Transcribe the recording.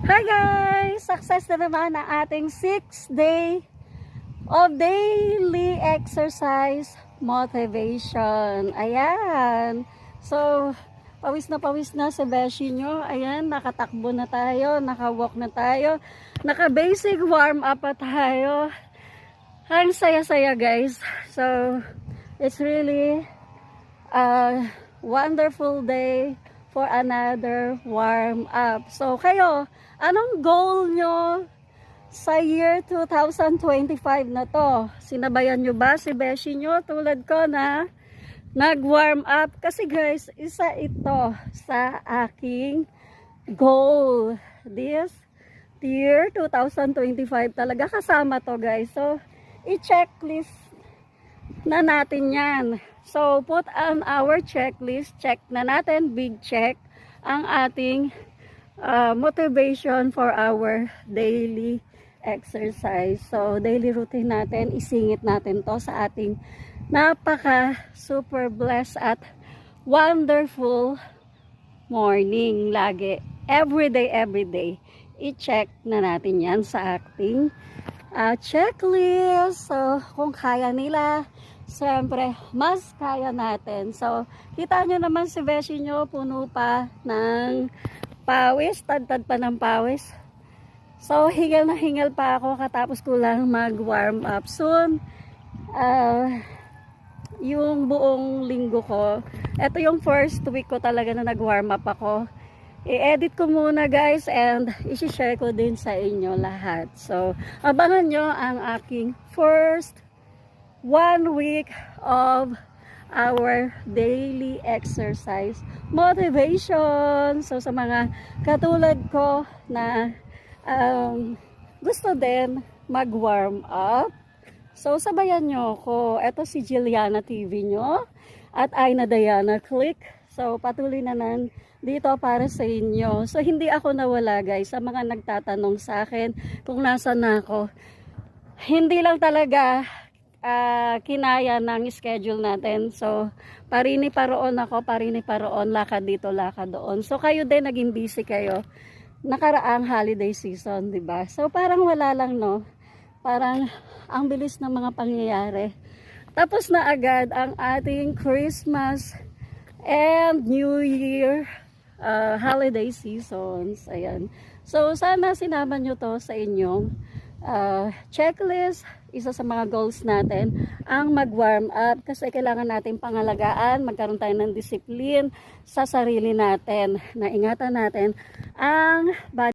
Hi guys! Success na naman ang ating 6th day of daily exercise motivation. Ayan. So, pawis na si Beshi nyo. Ayan, nakatakbo na tayo, nakawalk na tayo, naka-basic warm up pa tayo. Ang saya-saya guys. So, it's really a wonderful day for another warm up. So, kayo, anong goal nyo sa year 2025 na to? Sinabayan nyo ba si Beshi nyo tulad ko na nag-warm up? Kasi guys, isa ito sa aking goal this year 2025. Talaga kasama to guys. So, i-checklist na natin yan. So, put on our checklist. Check na natin, big check, ang ating motivation for our daily exercise. So, daily routine natin, isingit natin to sa ating napaka super blessed at wonderful morning lagi. Every day. I-check na natin yan sa ating checklist. So, kung kaya nila, siyempre, mas kaya natin. So, kita nyo naman si Beshi nyo, puno pa ng pawis, tad pa ng pawis. So, hingal na hingal pa ako katapos ko lang mag-warm up. Soon, yung buong linggo ko, ito yung first week ko talaga na nag-warm up ako. I-edit ko muna guys and isi-share ko din sa inyo lahat. So, abangan nyo ang aking first 1 week of our daily exercise motivation. So, sa mga katulad ko na gusto din mag-warm up, so sabayan nyo ako. Ito si Jilliana TV nyo at Aina Diana Click. So, patuloy na dito para sa inyo. So, hindi ako nawala guys sa mga nagtatanong sa akin kung nasaan na ako. Hindi lang talaga kinaya ng schedule natin. So, parini pa roon ako, parini pa roon, lakad dito, lakad doon. So, kayo din, naging busy kayo. Nakaraang holiday season, di ba? So, parang wala lang, no? Parang ang bilis ng mga pangyayari. Tapos na agad ang ating Christmas and New Year holiday seasons. Ayan. So, sana sinama nyo to sa inyong checklist. Isa sa mga goals natin ang mag-warm up kasi kailangan natin pangalagaan, magkaroon tayo ng discipline sa sarili natin, na ingatan natin ang body.